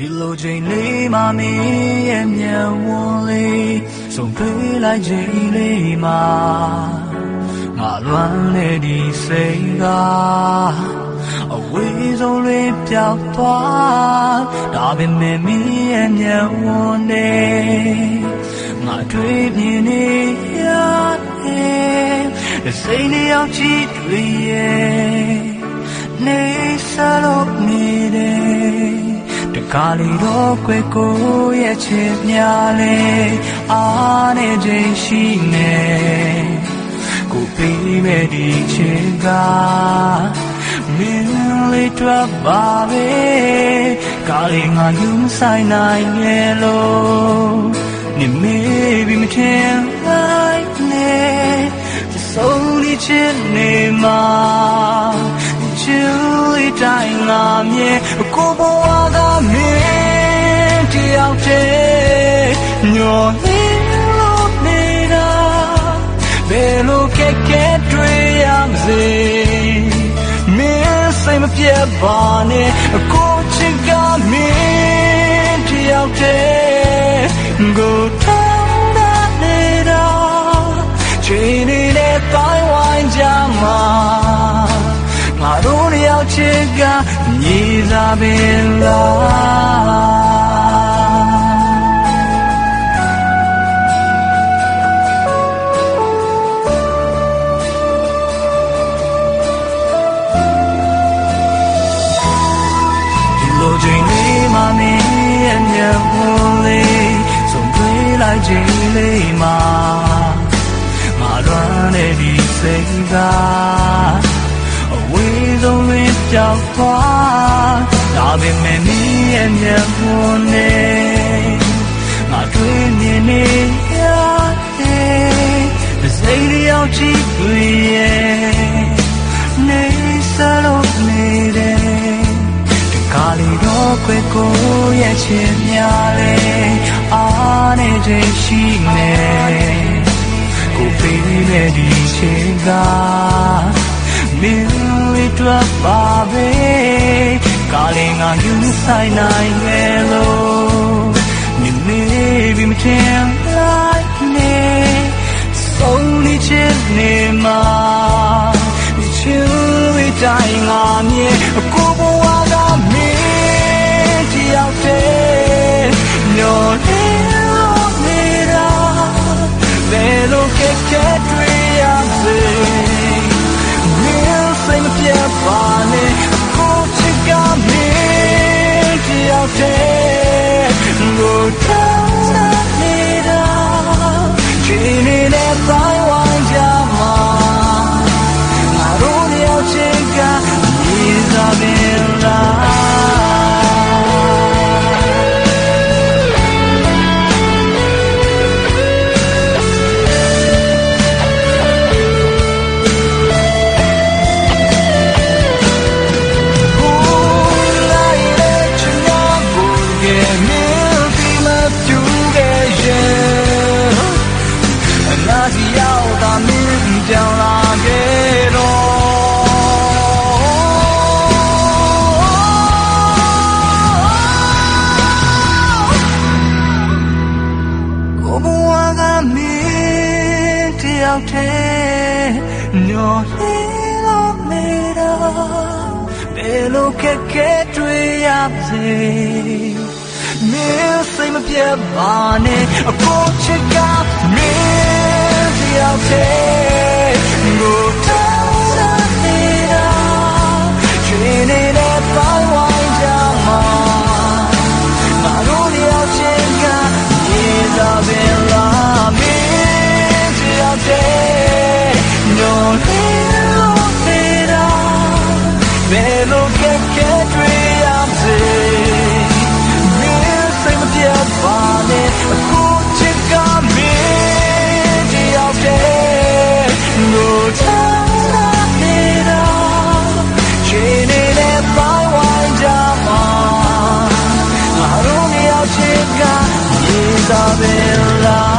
ဒီလိုချိန်လေးမှမင်းရဲ့မျက်ဝန်းလေးဆုံးတွေ့လိုက်ချိန်လေးမှာငါလွမ်းနေဒီစိတ်ကအဝေးဆုံးလေးပြောက်သွားဒါပေမဲ့မင်းရဲ့မျက်ဝန်းလေးငါတွေ့မြင်နေရတယ်စိတ်နဲ့ရောက်ချစ်တွေ့ရဲ့နေစားလို့နေတယ်တကားလေးတော့ကွယ်ကိုရဲ့ချစ်များလေအားနဲ့ချိန်ရှိနေကိုပေးမဲ့ဒီချစ်ကမင်းလေးတော့ပါပဲကားလေးငါယူဆိုင်နိုင်ရဲ့လို့နေမေးပြီးမထင်လိုက်နဲ့ဆုံးလေးချစ်နေမှာချစ်လေးတိုင်းငါမြဲကိုဘဝကမင်းတယောက်တည်းညော်နေလို့နေတာဘယ်လိုကဲကဲတွေ့ရမစေမင်းစိတ်မပြတ်ပါနဲ့ကိုချစ်ကမင်းတယောက်တည်းကိုထောင်းနေတာချိန်နဲ့တိုင်းဝိုင်းကြမှာငါတို့တယောက်ချစ်ကညီစားပင်လားဒီလိုချိန်လေးမှမင်းရဲ့မျက်ဝန်းလေးဆုံးတွေ့လိုက်ချိန်လေးမှာငါလွမ်းနေဒီစိတ်ကအဝေးဆုံးလေးပြောက်သွားဒါပေမဲ့မင်းရဲ့မျက်ဝန်းနဲ့ငါတွေ့မြင်နေရတယ်စိတ်လေးရောက်ချစ်တွေ့ရဲ့နေစားလို့နေတယ်တကားလေးတော့ကွယ်ကိုရဲ့ချစ်များလေအားနဲ့ချိန်ရှိနေကိုပေးမဲ့ဒီချစ်ကမင်းလေးတော့ပါပဲကားလေးငါယူဆိုင်နိုင်ရဲ့လို့နေမေးပြီးမထင်လိုက်နဲ့ဆုံးလေးချစ်နေမှာချစ်လေးတိုင်းငါမြဲကိုဘဝကမင်းတယောက်တည်းညော်နေလို့နေတာဘယ်လိုကဲကဲတွေ့ရစေစိတ်မပြတ်ပါနဲ့ကိုချစ်ကမင်းတယောက်တည်းကိုထောင်းနေတာချိန်နဲ့တိုင်းဝိုင်းကြမှာငါတို့တယောက်ချစ်ကညီစားပင်လားကြောင်လာခဲ့တော့ကိုဘဝကမင်းတယောက်တည်းညော်နေလို့နေတာဘယ်လိုကဲကဲတွေ့ရစေမင်းစိတ်မပြတ်ပါနဲ့ကိုချစ်ကမင်းတယောက်တည်းကိုထောင်းနေတာချိန်နဲ့တိုင်းဝိုင်းကြမှာငါတို့တယောက်ချစ်ကညီစားပင်လားမင်းတယောက်တည်းညော်နေလို့နေတာဘယ်လိုကဲကဲတွေ့ရစေပါနဲ့ကိုချစ်ကမင်းတယောက်တည်းကိုထောင်းနေတာချိန်နဲ့တိုင်းဝိုင်းကြမှာငါတို့တယောက်ချစ်ကညီစားပင်လား